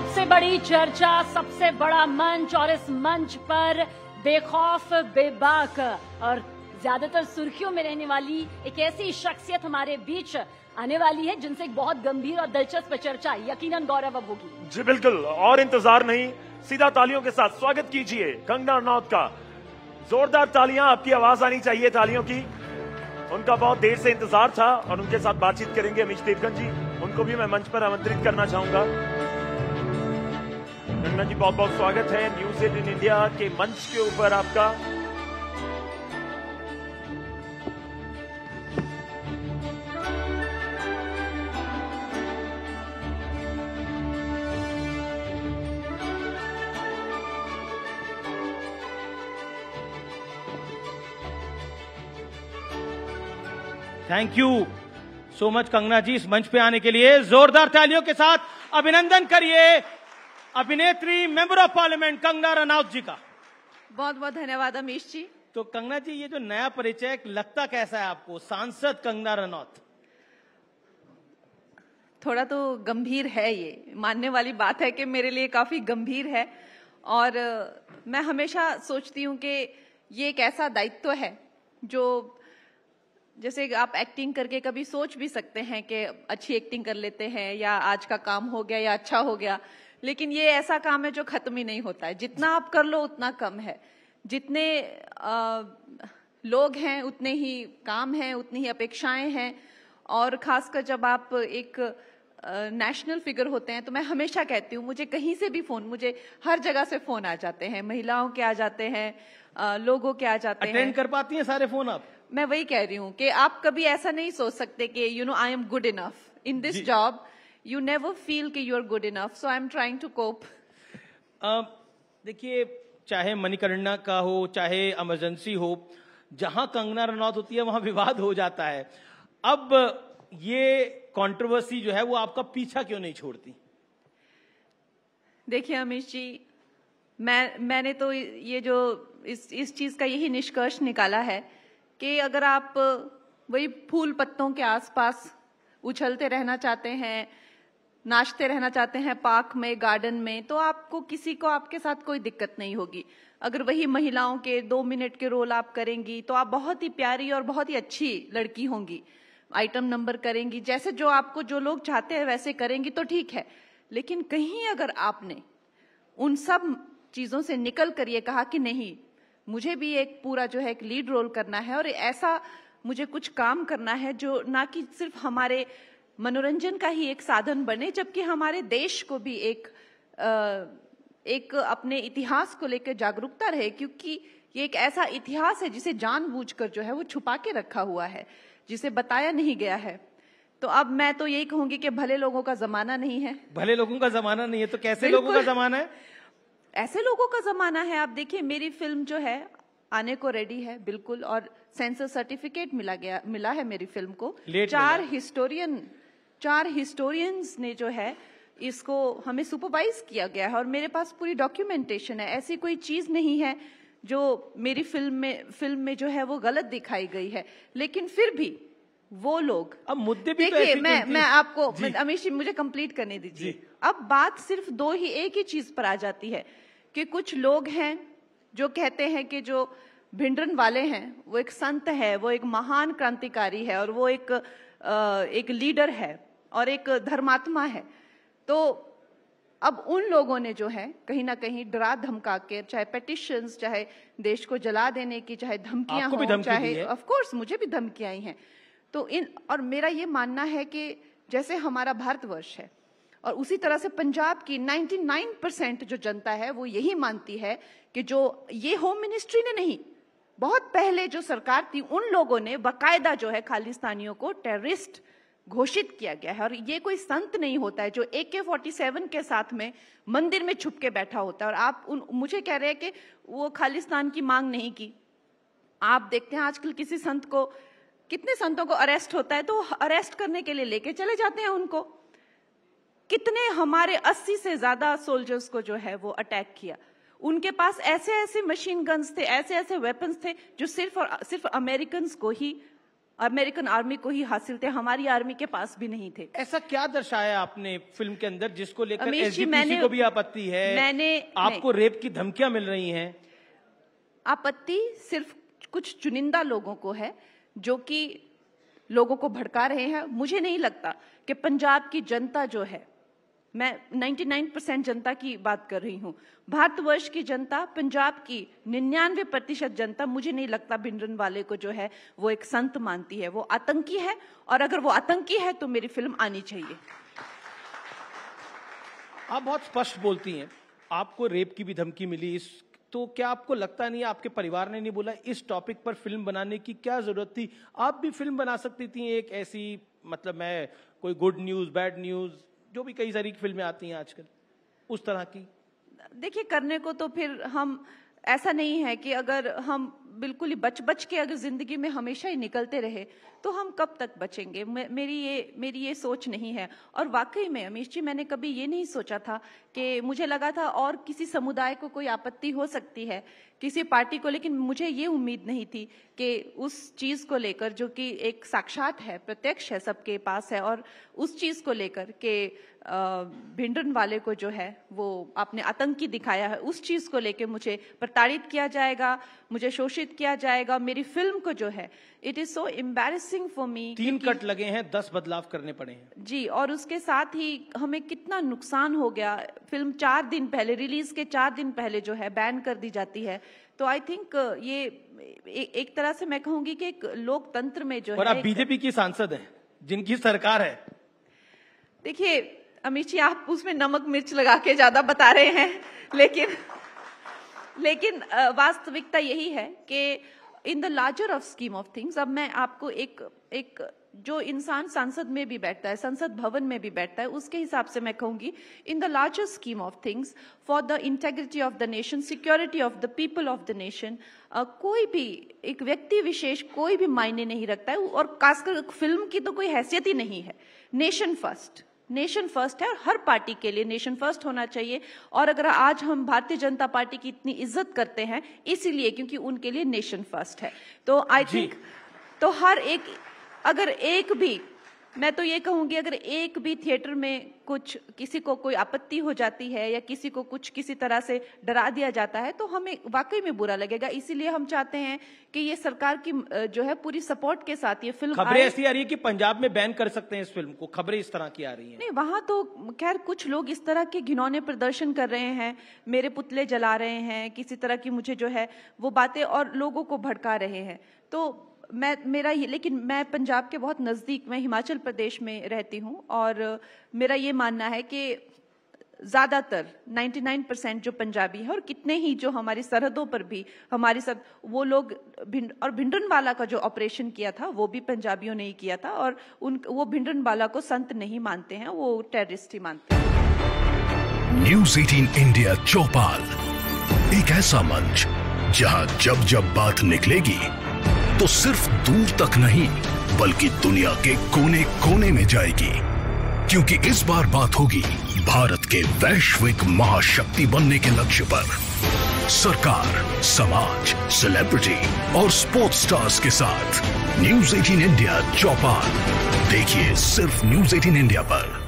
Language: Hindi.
सबसे बड़ी चर्चा, सबसे बड़ा मंच और इस मंच पर बेखौफ बेबाक और ज्यादातर सुर्खियों में रहने वाली एक ऐसी शख्सियत हमारे बीच आने वाली है जिनसे एक बहुत गंभीर और दिलचस्प चर्चा यकीनन गौरव अब होगी। जी बिल्कुल, और इंतजार नहीं, सीधा तालियों के साथ स्वागत कीजिए कंगना रनौत का। जोरदार तालियां, आपकी आवाज आनी चाहिए तालियों की। उनका बहुत देर से इंतजार था और उनके साथ बातचीत करेंगे अमीश देवगन जी। उनको भी मैं मंच पर आमंत्रित करना चाहूंगा। कंगना जी, बहुत बहुत स्वागत है न्यूज 18 इंडिया के मंच के ऊपर आपका। Thank you so much Kangana ji, इस मंच पे आने के लिए जोरदार तालियों के साथ अभिनंदन करिए अभिनेत्री member of parliament Kangana Ranaut ji का। बहुत बहुत धन्यवाद अमीश जी। तो कंगना जी, ये जो नया परिचय लगता कैसा है आपको, सांसद कंगना रनौत? थोड़ा तो गंभीर है, ये मानने वाली बात है कि मेरे लिए काफी गंभीर है। और मैं हमेशा सोचती हूँ कि ये एक ऐसा दायित्व है जो, जैसे आप एक्टिंग करके कभी सोच भी सकते हैं कि अच्छी एक्टिंग कर लेते हैं या आज का काम हो गया या अच्छा हो गया, लेकिन ये ऐसा काम है जो खत्म ही नहीं होता है। जितना आप कर लो उतना कम है। जितने लोग हैं उतने ही काम हैं, उतनी ही अपेक्षाएं हैं। और खासकर जब आप एक नेशनल फिगर होते हैं, तो मैं हमेशा कहती हूँ, मुझे कहीं से भी फोन, मुझे हर जगह से फोन आ जाते हैं, महिलाओं के आ जाते हैं, लोगों के आ जाते हैं। अटेंड कर पाती हैं सारे फोन आप? मैं वही कह रही हूँ कि आप कभी ऐसा नहीं सोच सकते कि I am good enough in this job. You never feel कि you are good enough, so I am trying to cope. देखिए, चाहे मणिकर्णिका का हो, चाहे इमरजेंसी हो, जहां कंगना रनौत होती है वहां विवाद हो जाता है। अब ये कंट्रोवर्सी जो है वो आपका पीछा क्यों नहीं छोड़ती? देखिए अमीश जी, मैंने तो ये जो इस चीज का यही निष्कर्ष निकाला है कि अगर आप वही फूल पत्तों के आसपास उछलते रहना चाहते हैं, नाचते रहना चाहते हैं पार्क में, गार्डन में, तो आपको किसी को आपके साथ कोई दिक्कत नहीं होगी। अगर वही महिलाओं के 2 मिनट के रोल आप करेंगी तो आप बहुत ही प्यारी और बहुत ही अच्छी लड़की होंगी। आइटम नंबर करेंगी, जैसे जो आपको जो लोग चाहते हैं वैसे करेंगी तो ठीक है। लेकिन कहीं अगर आपने उन सब चीजों से निकल कर ये कहा कि नहीं, मुझे भी एक पूरा जो है एक लीड रोल करना है और ऐसा मुझे कुछ काम करना है जो ना कि सिर्फ हमारे मनोरंजन का ही एक साधन बने, जबकि हमारे देश को भी एक अपने इतिहास को लेकर जागरूकता रहे, क्योंकि ये एक ऐसा इतिहास है जिसे जानबूझकर जो है वो छुपा के रखा हुआ है, जिसे बताया नहीं गया है। तो अब मैं तो यही कहूंगी कि भले लोगों का जमाना नहीं है। भले लोगों का जमाना नहीं है तो कैसे लोगों का जमाना है? ऐसे लोगों का जमाना है। आप देखिए, मेरी फिल्म जो है आने को रेडी है बिल्कुल, और सेंसर सर्टिफिकेट मिला है मेरी फिल्म को। 4 हिस्टोरियंस ने जो है इसको हमें सुपरवाइज किया गया है और मेरे पास पूरी डॉक्यूमेंटेशन है। ऐसी कोई चीज नहीं है जो मेरी फिल्म में जो है वो गलत दिखाई गई है। लेकिन फिर भी वो लोग, अब मुद्दे भी देखिए, तो मैं आपको, अमीश जी मुझे कंप्लीट करने दीजिए। अब बात सिर्फ एक ही चीज पर आ जाती है कि कुछ लोग हैं जो कहते हैं कि जो भिंडरन वाले हैं वो एक संत है, वो एक महान क्रांतिकारी है और वो एक लीडर है और एक धर्मात्मा है। तो अब उन लोगों ने जो है कहीं ना कहीं डरा धमका के, चाहे पेटिशंस, चाहे देश को जला देने की, चाहे धमकियां हो, चाहे ऑफ कोर्स मुझे भी धमकियां आई हैं। तो और मेरा ये मानना है कि जैसे हमारा भारतवर्ष है और उसी तरह से पंजाब की 99% जो जनता है वो यही मानती है कि जो ये होम मिनिस्ट्री ने नहीं, बहुत पहले जो सरकार थी उन लोगों ने बाकायदा जो है खालिस्तानियों को टेररिस्ट घोषित किया गया है। और ये कोई संत नहीं होता है जो AK-47 के साथ में मंदिर में छुप के बैठा होता है। और आप मुझे कह रहे हैं कि वो खालिस्तान की मांग नहीं की। आप देखते हैं आजकल किसी संत को, कितने संतों को अरेस्ट होता है तो अरेस्ट करने के लिए लेके चले जाते हैं उनको। कितने हमारे 80 से ज्यादा सोल्जर्स को जो है वो अटैक किया। उनके पास ऐसे ऐसे मशीन गन्स थे, ऐसे ऐसे वेपन्स थे जो सिर्फ अमेरिकन्स को ही अमेरिकन आर्मी को ही हासिल थे, हमारी आर्मी के पास भी नहीं थे। ऐसा क्या दर्शाया आपने फिल्म के अंदर जिसको लेकर अमीश जी, एसजीपीसी को भी आपत्ति है? आपको रेप की धमकियां मिल रही हैं। आपत्ति सिर्फ कुछ चुनिंदा लोगों को है जो कि लोगों को भड़का रहे हैं। मुझे नहीं लगता कि पंजाब की जनता जो है, मैं 99% जनता की बात कर रही हूं, भारतवर्ष की जनता, पंजाब की 99% जनता, मुझे नहीं लगता भिंडरनवाले को जो है वो एक संत मानती है। वो आतंकी है, और अगर वो आतंकी है तो मेरी फिल्म आनी चाहिए। आप बहुत स्पष्ट बोलती हैं, आपको रेप की भी धमकी मिली, तो क्या आपको लगता नहीं, आपके परिवार ने नहीं बोला इस टॉपिक पर फिल्म बनाने की क्या जरूरत थी? आप भी फिल्म बना सकती थी एक ऐसी, मतलब मैं कोई गुड न्यूज, बैड न्यूज, जो भी कई सारी फिल्में आती हैं आजकल, उस तरह की। देखिए, करने को तो फिर हम, ऐसा नहीं है कि अगर हम बिल्कुल ही बच के अगर जिंदगी में हमेशा ही निकलते रहे तो हम कब तक बचेंगे। मेरी ये सोच नहीं है। और वाकई में अमीश जी, मैंने कभी ये नहीं सोचा था कि, मुझे लगा था और किसी समुदाय को कोई आपत्ति हो सकती है, किसी पार्टी को, लेकिन मुझे ये उम्मीद नहीं थी कि उस चीज को लेकर, जो कि एक साक्षात है, प्रत्यक्ष है, सबके पास है, और उस चीज को लेकर के भिंडरनवाले को जो है वो आपने आतंकी दिखाया है, उस चीज को लेकर मुझे प्रताड़ित किया जाएगा, मुझे शोषित किया जाएगा। मेरी फिल्म को जो है, it is so embarrassing for me. 3 cut लगे हैं, 10 बदलाव करने पड़े हैं जी, और उसके साथ ही हमें कितना नुकसान हो गया। फिल्म 4 दिन पहले, रिलीज के 4 दिन पहले जो है बैन कर दी जाती है। तो आई थिंक ये एक तरह से मैं कहूंगी कि एक लोकतंत्र में जो है, और आप बीजेपी की सांसद हैं जिनकी सरकार है। देखिए अमित जी, आप उसमें नमक मिर्च लगा के ज्यादा बता रहे हैं, लेकिन वास्तविकता यही है कि in the larger of scheme of things, अब मैं आपको एक जो इंसान संसद में भी बैठता है, संसद भवन में भी बैठता है, उसके हिसाब से मैं कहूंगी, in the larger scheme of things, for the integrity of the nation, security of the people of the nation, कोई भी एक व्यक्ति विशेष कोई भी मायने नहीं रखता है। और खासकर फिल्म की तो कोई हैसियत ही नहीं है। नेशन फर्स्ट है, और हर पार्टी के लिए नेशन फर्स्ट होना चाहिए। और अगर आज हम भारतीय जनता पार्टी की इतनी इज्जत करते हैं, इसीलिए क्योंकि उनके लिए नेशन फर्स्ट है। तो आई थिंक, तो हर एक, अगर एक भी, मैं तो ये कहूंगी, अगर एक भी थिएटर में कुछ, किसी को कोई आपत्ति हो जाती है या किसी को कुछ किसी तरह से डरा दिया जाता है, तो हमें वाकई में बुरा लगेगा। इसीलिए हम चाहते हैं कि ये सरकार की जो है पूरी सपोर्ट के साथ ये फिल्म। खबरें ऐसी आ रही है कि पंजाब में बैन कर सकते हैं इस फिल्म को, खबरें इस तरह की आ रही हैं। नहीं, वहां तो खैर कुछ लोग इस तरह के घिनौने प्रदर्शन कर रहे हैं, मेरे पुतले जला रहे हैं, किसी तरह की मुझे जो है वो बातें, और लोगों को भड़का रहे हैं। तो लेकिन मैं पंजाब के बहुत नजदीक, मैं हिमाचल प्रदेश में रहती हूं, और मेरा ये मानना है कि ज्यादातर 99% जो पंजाबी है, और कितने ही जो हमारी सरहदों पर भी हमारी सब वो लोग, और भिंडरनवाला का जो ऑपरेशन किया था वो भी पंजाबियों ने ही किया था, और वो भिंडरनवाला को संत नहीं मानते हैं, वो टेररिस्ट ही मानते हैं। न्यूज़ 18 इंडिया चौपाल, एक ऐसा मंच जहां जब जब बात निकलेगी तो सिर्फ दूर तक नहीं, बल्कि दुनिया के कोने कोने में जाएगी, क्योंकि इस बार बात होगी भारत के वैश्विक महाशक्ति बनने के लक्ष्य पर। सरकार, समाज, सेलिब्रिटी और स्पोर्ट्स स्टार्स के साथ न्यूज़ 18 इंडिया चौपाल देखिए सिर्फ न्यूज़ 18 इंडिया पर।